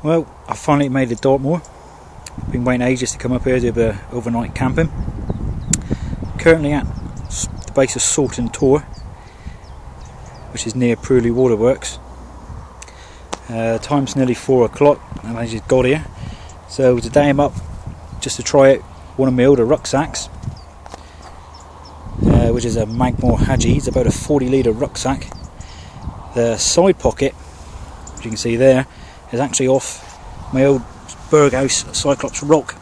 Well, I finally made the Dartmoor. Been waiting ages to come up here to do a bit of overnight camping. Currently at the base of Salton Tor, which is near Prewley Waterworks. Time's nearly 4 o'clock and I just got here. So today I'm up just to try out one of my older rucksacks, which is a Magmore Haji. It's about a 40 litre rucksack. The side pocket, which you can see there, is actually off my old Berghaus Cyclops Rock.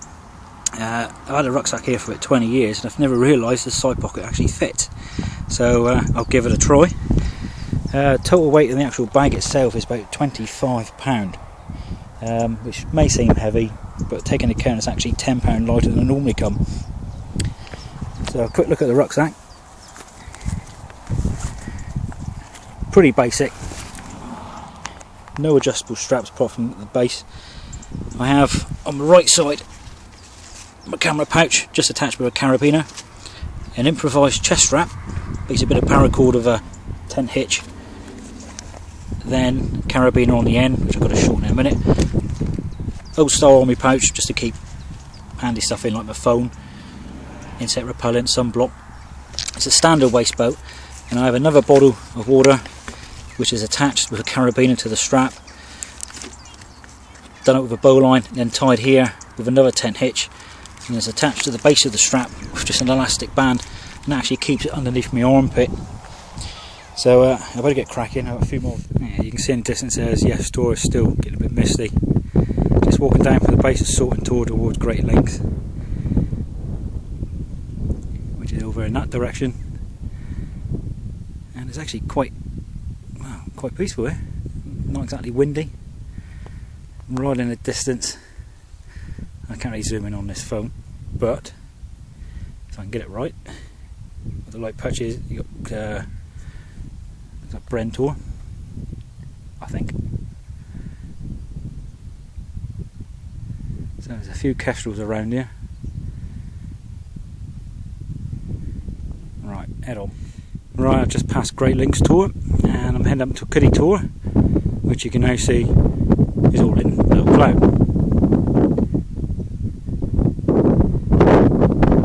I've had a rucksack here for about 20 years and I've never realised the side pocket actually fits. So I'll give it a try. Total weight in the actual bag itself is about £25, which may seem heavy, but taking into account it's actually £10 lighter than I normally come. So a quick look at the rucksack. Pretty basic. No adjustable straps apart from the base. I have on the right side my camera pouch just attached with a carabiner, an improvised chest strap, basically a bit of paracord of a tent hitch, then carabiner on the end, which I've got to shorten in a minute. Old style army pouch just to keep handy stuff in like my phone, insect repellent, sunblock. It's a standard waist belt, and I have another bottle of water which is attached with a carabiner to the strap, done it with a bowline, then tied here with another tent hitch, and it's attached to the base of the strap with just an elastic band, and that actually keeps it underneath my armpit. So I better get cracking. I have a few more. Yeah, you can see in the distance there's Tor is still getting a bit misty. Just walking down from the base of Salton Tor towards Great Links, which is over in that direction, and it's actually quite peaceful here. Not exactly windy. I'm riding the distance. I can't really zoom in on this phone, but if I can get it right, with the light patches, you got Brentor, I think. So there's a few kestrels around here. Right, head on. Right, I've just passed Great Links Tor and I'm heading up to Kitty Tor, which you can now see is all in low cloud.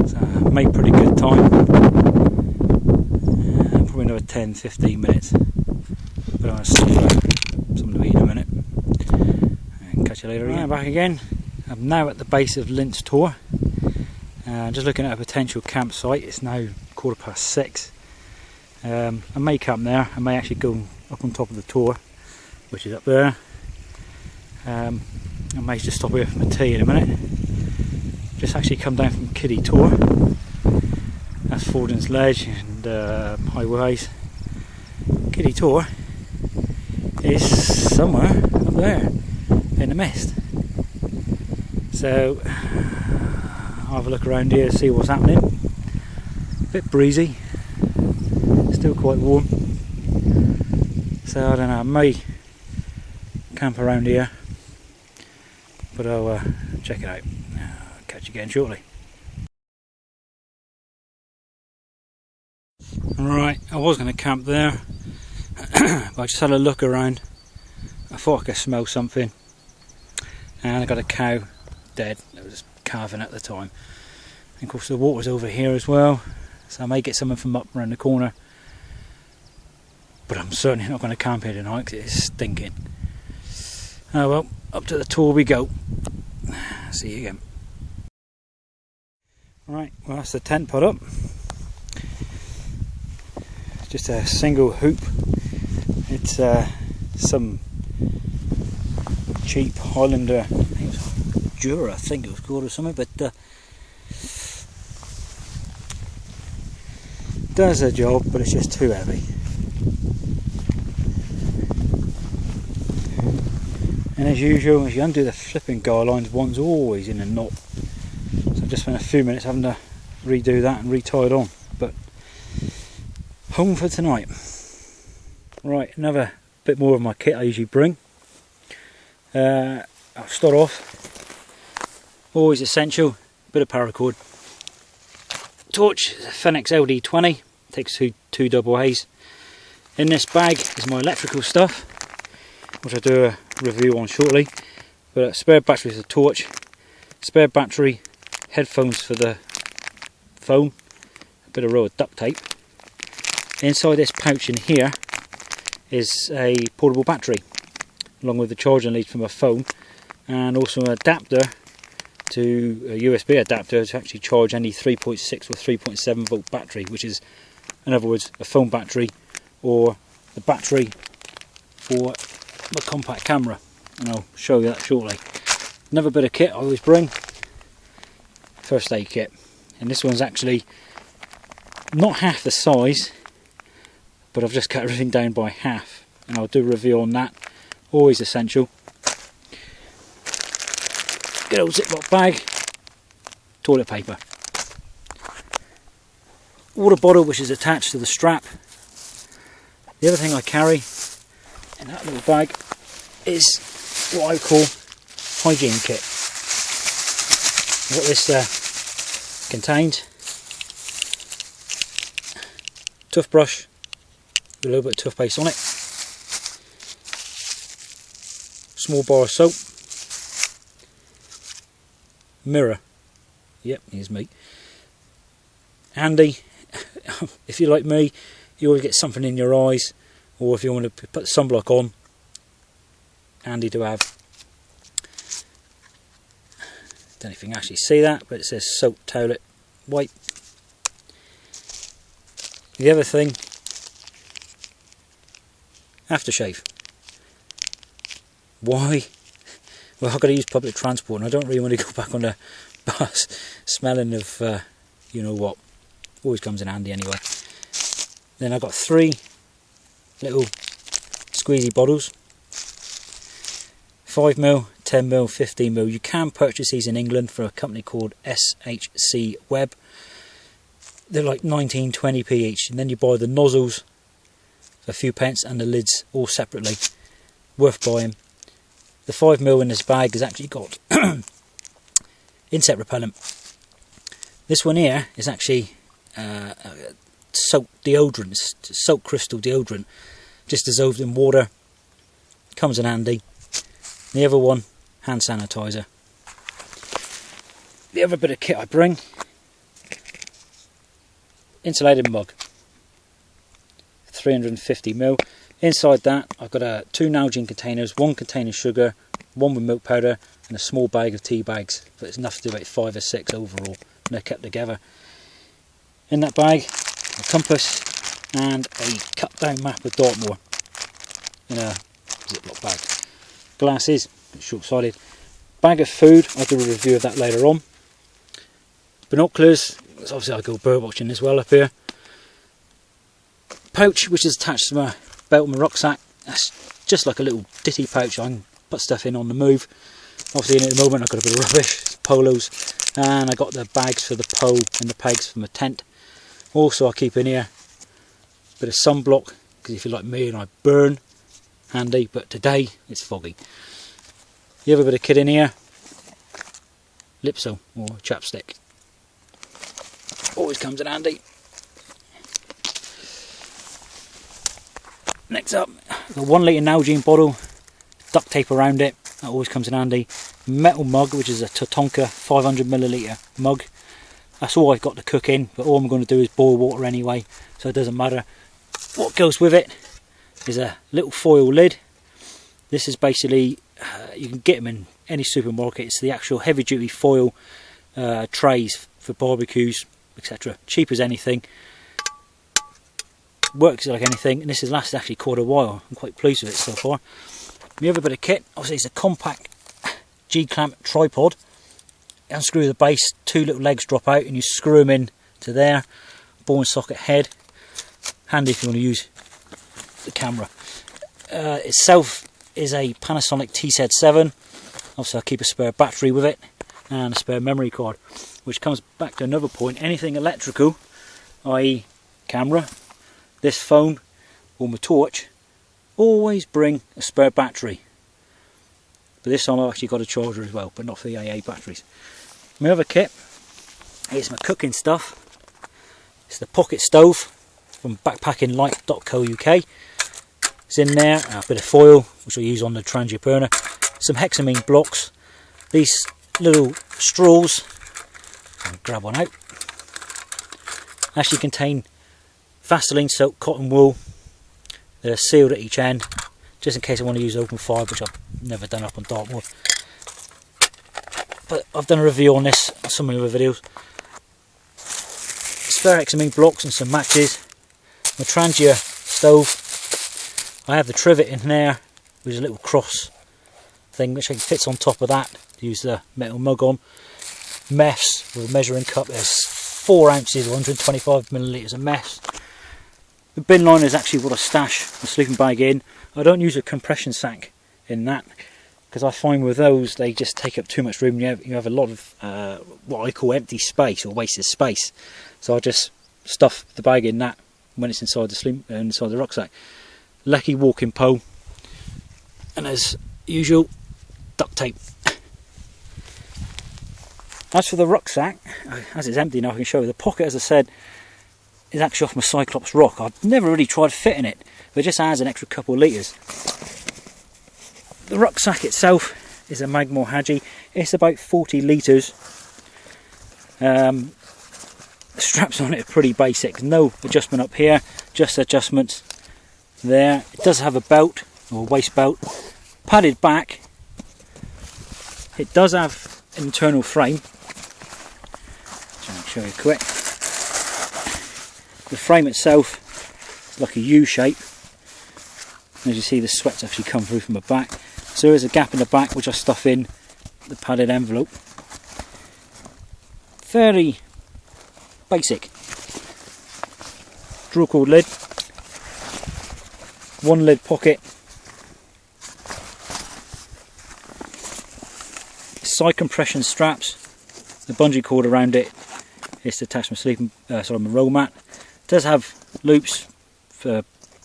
So I made pretty good time. Probably another 10-15 minutes. But I'll stop something to eat in a minute. And catch you later again. Back again. I'm now at the base of Links Tor. Just looking at a potential campsite. It's now 6:15. I may camp there. I may actually go up on top of the Tor, which is up there. I may just stop here for my tea in a minute. Just actually come down from Kitty Tor. That's Forden's Ledge and Highways. Kitty Tor is somewhere up there in the mist. So I'll have a look around here, see what's happening. A bit breezy. Still quite warm, so I don't know, I may camp around here, but I'll check it out. Catch you again shortly. Alright, I was going to camp there, but I just had a look around. I thought I could smell something, and I got a cow dead that was calving at the time. And of course the water's over here as well, so I may get something from up around the corner. But I'm certainly not going to camp here tonight because it's stinking. Oh well, up to the Tor we go. See you again. Right, well that's the tent put up. It's just a single hoop. It's some cheap Highlander, I think it was Jura, I think it was called or something, but does the job, but it's just too heavy. And as usual, as you undo the flipping guy lines, one's always in a knot. So I've just spent a few minutes having to redo that and retie it on. But home for tonight. Right, another bit more of my kit I usually bring. I'll start off. Always essential, bit of paracord. Torch, Fenix LD20, takes two double A's. In this bag is my electrical stuff, which I'll do a review on shortly. But a spare battery for the torch, spare battery, headphones for the phone, a bit of roll of duct tape. Inside this pouch in here is a portable battery, along with the charging lead for my phone, and also an adapter to a USB adapter to actually charge any 3.6 or 3.7 volt battery, which is, in other words, a phone battery or the battery for my compact camera, and I'll show you that shortly. Another bit of kit I always bring, first aid kit, and this one's actually not half the size, but I've just cut everything down by half, and I'll do a review on that. Always essential. Good old Ziploc bag, toilet paper, water bottle which is attached to the strap. The other thing I carry in that little bag is what I call hygiene kit. What this contains: toothbrush with a little bit of toothpaste on it, small bar of soap, mirror, yep, here's me, handy. If you're like me, you always get something in your eyes, or if you want to put the sunblock on, handy to have. Don't know if you can actually see that, but it says soap towelette wipe. The other thing, aftershave. Why? Well, I've got to use public transport and I don't really want to go back on the bus smelling of you know what. Always comes in handy anyway. Then I've got 3 little squeezy bottles, 5ml, 10ml, 15ml. You can purchase these in England for a company called SHC Web. They're like 19-20p each, and then you buy the nozzles for a few pence and the lids all separately. Worth buying. The 5ml in this bag has actually got insect repellent. This one here is actually soap deodorant, soap crystal deodorant, just dissolved in water. Comes in handy. The other one, hand sanitizer. The other bit of kit I bring, insulated mug, 350ml. Inside that I've got 2 Nalgene containers, 1 container sugar, 1 with milk powder, and a small bag of tea bags. But it's enough to do about 5 or 6 overall, and they're kept together. In that bag, a compass and a cut down map of Dartmoor in a Ziploc bag. Glasses, short sided. Bag of food, I'll do a review of that later on. Binoculars, obviously I go bird watching as well up here. Pouch which is attached to my belt and my rucksack. That's just like a little ditty pouch. I can put stuff in on the move. Obviously in at the moment I've got a bit of rubbish, polos, and I got the bags for the pole and the pegs for my tent. Also I keep in here a bit of sunblock, because if you're like me and I burn, handy, but today it's foggy. The other bit of kit in here, Lipso or chapstick. Always comes in handy. Next up, the 1 litre Nalgene bottle, duct tape around it, that always comes in handy. Metal mug, which is a Tatonka 500ml mug. That's all I've got to cook in, but all I'm going to do is boil water anyway, so it doesn't matter. What goes with it is a little foil lid. This is basically, you can get them in any supermarket. It's the actual heavy duty foil trays for barbecues, etc. Cheap as anything. Works like anything, and this has lasted actually quite a while. I'm quite pleased with it so far. The other bit of kit, obviously, it's a compact G-clamp tripod. Unscrew the base, 2 little legs drop out, and you screw them in to there. Ball and socket head. Handy if you want to use the camera. Itself is a Panasonic TZ7. Obviously, I keep a spare battery with it and a spare memory card, which comes back to another point. Anything electrical, i.e. camera, this phone or my torch, always bring a spare battery. But this time I've actually got a charger as well, but not for the AA batteries. My other kit is my cooking stuff. It's the pocket stove from backpackinglight.co.uk. It's in there, a bit of foil which I use on the transit burner, some hexamine blocks. These little straws, I'll grab one out, actually contain Vaseline soaked cotton wool. They're sealed at each end, just in case I want to use open fire, which I've never done up on Dartmoor. But I've done a review on this on some of the other videos. Spare hexamine blocks and some matches. My Trangia stove. I have the trivet in there, which is a little cross thing which fits on top of that to use the metal mug on. Mess with a measuring cup. There's 4 ounces, 125 millilitres of mess. The bin liner is actually what I stash the sleeping bag in. I don't use a compression sack in that, because I find with those they just take up too much room. You have a lot of what I call empty space or wasted space. So I just stuff the bag in that when it's inside the rucksack. Lecky walking pole, and as usual, duct tape. As for the rucksack, as it's empty now, I can show you the pocket, as I said, is actually off my Cyclops rock. I've never really tried fitting it, but it just adds an extra couple of litres. The rucksack itself is a Magmore Haji. It's about 40 litres. The straps on it are pretty basic. No adjustment up here, just adjustments there. It does have a belt, or a waist belt, padded back. It does have an internal frame. I'll show you quick. The frame itself is like a U shape. As you see, the sweat's actually come through from the back. So there's a gap in the back which I stuff in the padded envelope. Fairly basic. Draw cord lid, 1 lid pocket, side compression straps, the bungee cord around it is to attach my my roll mat. It does have loops for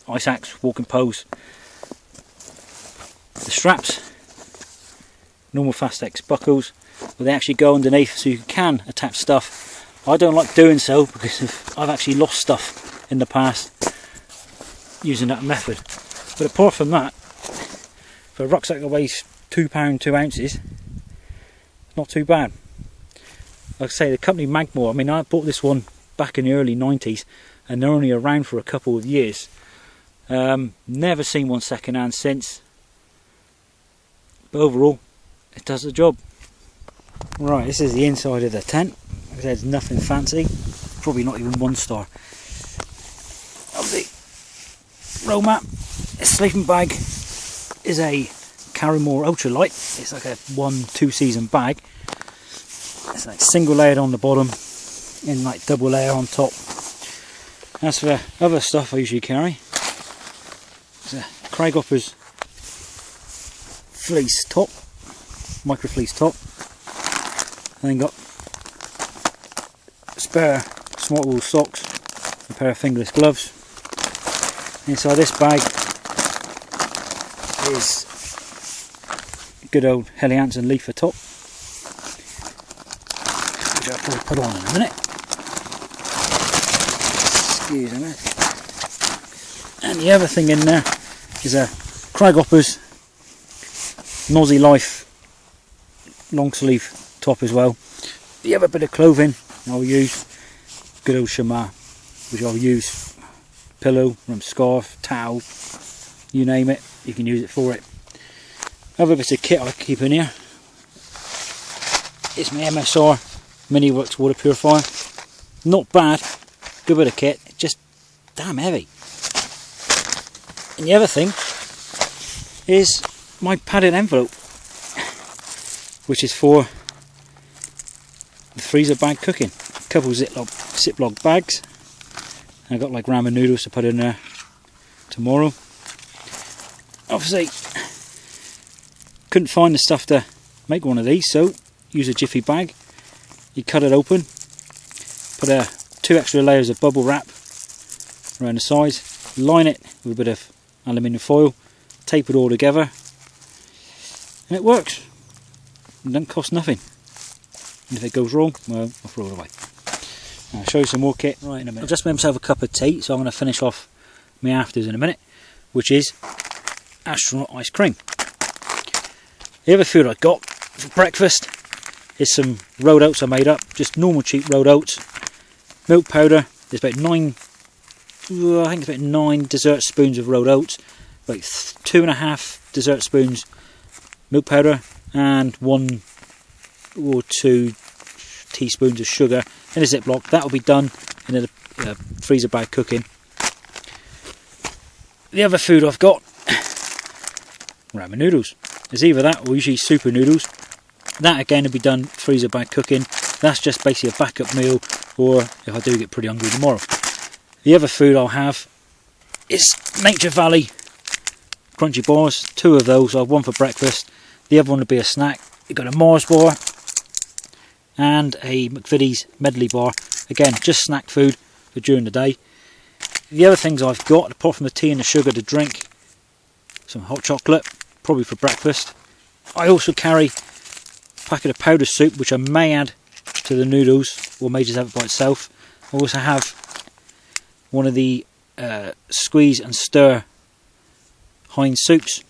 ice axe, walking poles. The straps, normal Fastex buckles, but they actually go underneath so you can attach stuff. I don't like doing so because I've actually lost stuff in the past using that method. But apart from that, for a rucksack that weighs £2, 2 ounces, not too bad. Like I say, the company Magmore, I mean, I bought this one back in the early 90s and they're only around for a couple of years. Never seen one second hand since. But overall, it does the job. Right, this is the inside of the tent. Like I said, it's nothing fancy. Probably not even 1 star. Of the roll mat, a sleeping bag is a Carrymore ultralight. It's like a 1-2 season bag. It's like single layered on the bottom, in like double layer on top. As for other stuff I usually carry, it's a Craighopper's fleece top, micro fleece top. And then got spare smart wool socks, a pair of fingerless gloves. Inside this bag is good old Helly Hansen leafer top, which I'll probably put on in a minute. Excuse me. And the other thing in there is a Craighopper's Nosy Life long sleeve top as well. The other bit of clothing I'll use, good old chamois, which I'll use, pillow, scarf, towel, you name it, you can use it for it. Other bits of kit I keep in here, it's my MSR Mini Works water purifier. Not bad, good bit of kit, just damn heavy. And the other thing is my padded envelope, which is for the freezer bag cooking. A couple of Ziploc bags. I've got like ramen noodles to put in there tomorrow. Obviously, couldn't find the stuff to make one of these, so use a jiffy bag. You cut it open, put 2 extra layers of bubble wrap around the sides, line it with a bit of aluminium foil, tape it all together, and it works. It doesn't cost nothing. And if it goes wrong, well, I'll throw it away. I'll show you some more kit right in a minute. I've just made myself a cup of tea, so I'm going to finish off my afters in a minute, which is astronaut ice cream. The other food I got for breakfast is some rolled oats I made up, just normal cheap rolled oats. Milk powder, there's about 9 dessert spoons of rolled oats, about 2.5 dessert spoons milk powder, and 1 or 2 teaspoons of sugar in a Ziploc. That will be done in a freezer bag cooking. The other food I've got, ramen noodles. It's either that or usually super noodles. That again will be done freezer bag cooking. That's just basically a backup meal, or if I do get pretty hungry tomorrow. The other food I'll have is Nature Valley crunchy bars. 2 of those. I'll have one for breakfast. The other one will be a snack. You've got a Mars bar and a McVitie's medley bar. Again, just snack food for during the day. The other things I've got, apart from the tea and the sugar to drink, some hot chocolate, probably for breakfast. I also carry a packet of powder soup, which I may add to the noodles, or may just have it by itself. I also have one of the squeeze and stir Heinz soups.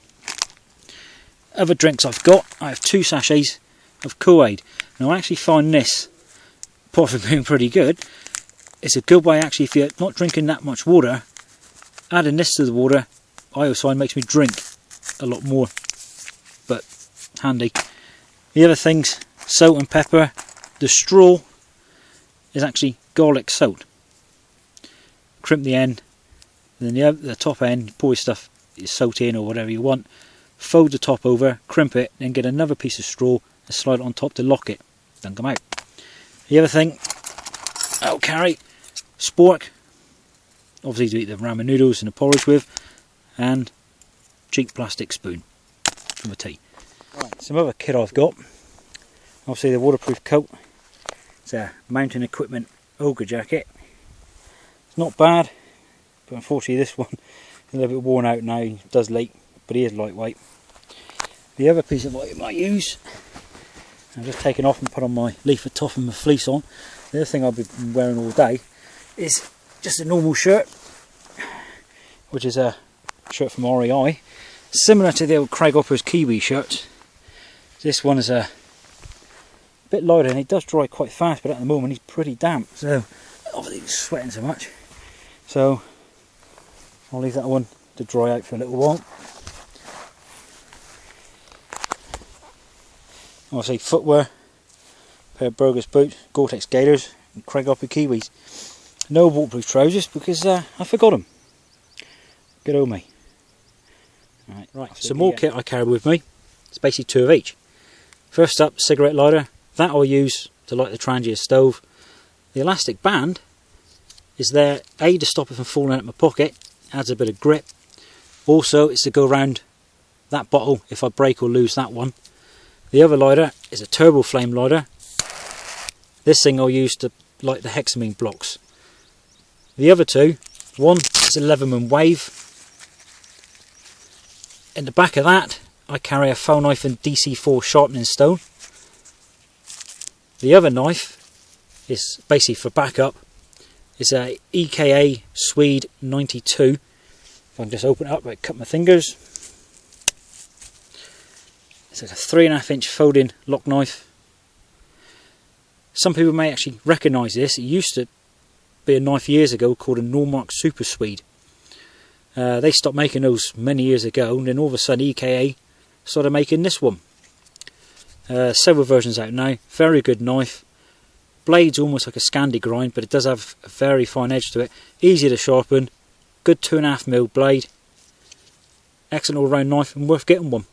Other drinks I've got, I have 2 sachets of Kool-Aid. Now I actually find this, apart from being pretty good, it's a good way actually if you're not drinking that much water, adding this to the water, I always find makes me drink a lot more, but handy. The other things, salt and pepper. The straw is actually garlic salt. Crimp the end, and then the top end, pour your stuff, your salt in or whatever you want, fold the top over, crimp it, then get another piece of straw and slide it on top to lock it. Don't come out. The other thing I'll carry, spork, obviously to eat the ramen noodles and the porridge with, and cheap plastic spoon for my tea. Right, some other kit I've got, obviously the waterproof coat. It's a mountain equipment ogre jacket. It's not bad, but unfortunately this one is a little bit worn out now. It does leak, but he is lightweight. The other piece of what you might use, I've just taken off and put on my leaflet top and my fleece on. The other thing I'll be wearing all day is just a normal shirt, which is a shirt from REI, similar to the old Craig Opper's Kiwi shirts. This one is a bit lighter and it does dry quite fast, but at the moment he's pretty damp, so obviously he's sweating so much, so I'll leave that one to dry out for a little while. Obviously footwear, pair of Burgess boots, Gore-Tex gaiters and Craig Opper Kiwis. No waterproof trousers because I forgot them. Good old me. Right, some more kit I carry with me. It's basically 2 of each. First up, cigarette lighter. That I'll use to light the Trangia stove. The elastic band is there, A, to stop it from falling out of my pocket, adds a bit of grip. Also, it's to go around that bottle if I break or lose that one. The other lighter is a turbo flame lighter. This thing I'll use to light the hexamine blocks. The other 2, one is a Leatherman Wave. In the back of that, I carry a faux knife and DC4 sharpening stone. The other knife is basically for backup. It's a EKA Swede 92. If I can just open it up, I cut my fingers. It's like a 3.5-inch folding lock knife. Some people may actually recognise this. It used to be a knife years ago called a Normark Super Swede. They stopped making those many years ago, and then all of a sudden EKA started making this one. Several versions out now. Very good knife. Blade's almost like a Scandi grind, but it does have a very fine edge to it. Easy to sharpen. Good 2.5mm blade. Excellent all-round knife and worth getting one.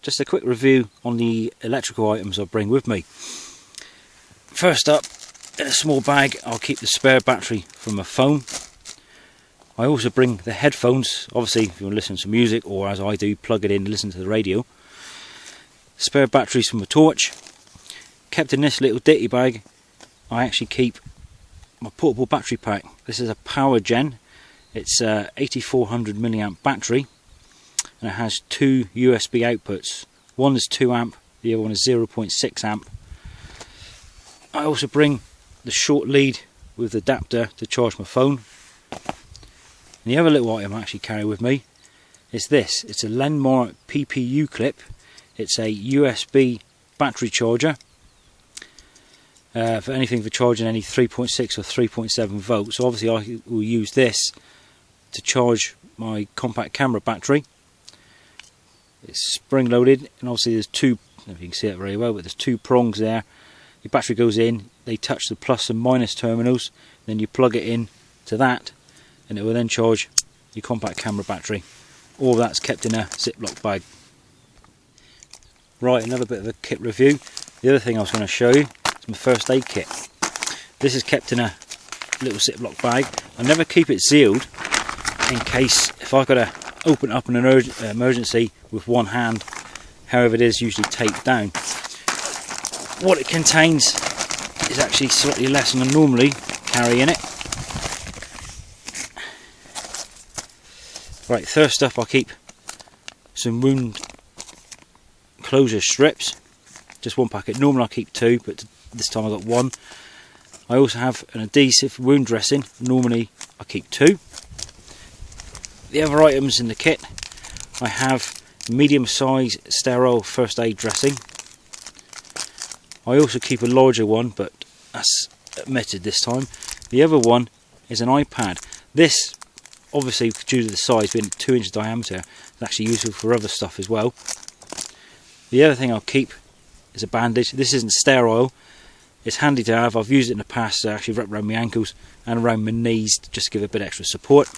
Just a quick review on the electrical items I bring with me. First up, in a small bag, I'll keep the spare battery from my phone. I also bring the headphones, obviously if you want to listen to music, or as I do, plug it in and listen to the radio. Spare batteries from a torch. Kept in this little ditty bag, I actually keep my portable battery pack. This is a Power Gen. It's a 8400 milliamp battery, and it has 2 USB outputs. One is 2 amp, the other one is 0.6 amp. I also bring the short lead with the adapter to charge my phone. And the other little item I actually carry with me is this. It's a Landmark PPU clip. It's a USB battery charger for anything for charging any 3.6 or 3.7 volts. So obviously I will use this to charge my compact camera battery. It's spring loaded, and obviously there's two, I don't know if you can see it very well, but there's two prongs there. Your battery goes in, they touch the plus and minus terminals, then you plug it in to that, and it will then charge your compact camera battery. All of that's kept in a Ziploc bag. Right, another bit of a kit review. The other thing I was going to show you is my first aid kit. This is kept in a little Ziploc bag. I never keep it sealed in case if I've got to open it up in an emergency with one hand, however it is usually taped down. What it contains is actually slightly less than I normally carry in it. Right, first up I'll keep some wound closure strips, just one packet. Normally I keep two, but this time I got one. I also have an adhesive wound dressing. Normally I keep two. The other items in the kit, I have medium size sterile first aid dressing. I also keep a larger one, but that's omitted this time. The other one is an iPad. This, obviously due to the size being 2 inch diameter, is actually useful for other stuff as well. The other thing I'll keep is a bandage. This isn't sterile. It's handy to have. I've used it in the past to actually wrap around my ankles and around my knees just to give a bit extra support.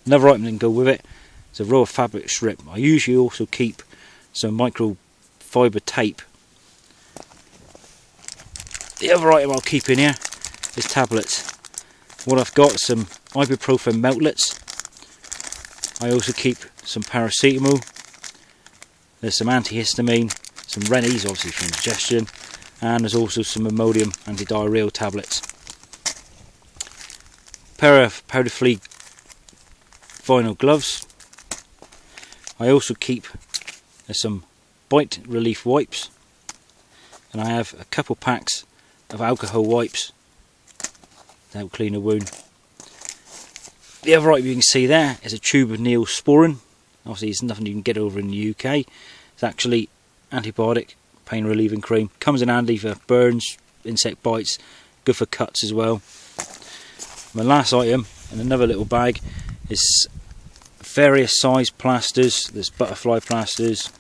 Another item that can go with it is a roll of fabric strip. I usually also keep some microfiber tape. The other item I'll keep in here is tablets. What I've got is some ibuprofen meltlets. I also keep some paracetamol. There's some antihistamine, some Rennies, obviously for indigestion, and there's also some Imodium antidiarrheal tablets. A pair of powder-free vinyl gloves. I also keep some bite relief wipes, and I have a couple packs of alcohol wipes to help clean a wound. The other item you can see there is a tube of Neosporin. Obviously it's nothing you can get over in the UK. It's actually antibiotic pain relieving cream. Comes in handy for burns, insect bites, good for cuts as well. My last item in another little bag is various size plasters. There's butterfly plasters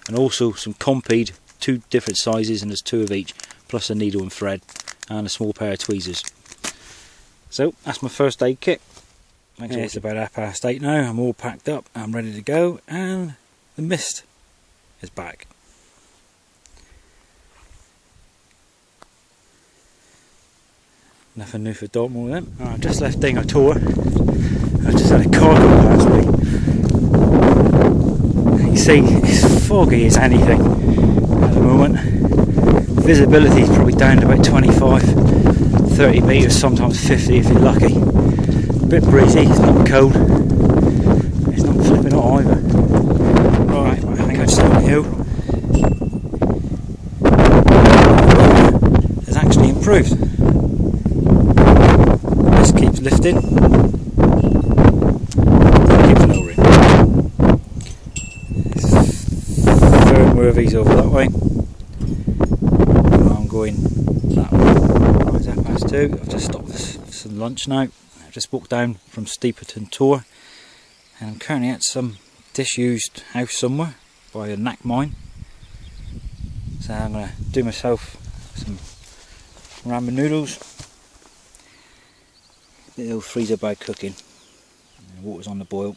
and also some Compeed, 2 different sizes, and there's 2 of each, plus a needle and thread and a small pair of tweezers. So that's my first aid kit. It's about 8:30 now. I'm all packed up, I'm ready to go, and the mist is back. Nothing new for Dartmoor then. I've just left doing a tour. I just had a cargo past me. You can see it's foggy as anything at the moment. Visibility is probably down to about 25-30 metres, sometimes 50 if you're lucky. A bit breezy, it's not cold. It's not flipping hot either. Right, I think I just on the hill. It's actually improved. This keeps lifting. Keeps lowering. Third Worthies over that way. I'm going that way. It's 2:30. I've just stopped for some lunch now. I've just walked down from Steeperton Tor, and I'm currently at some disused house somewhere by a knack mine. So I'm going to do myself some ramen noodles. Little freezer bag cooking. The water's on the boil.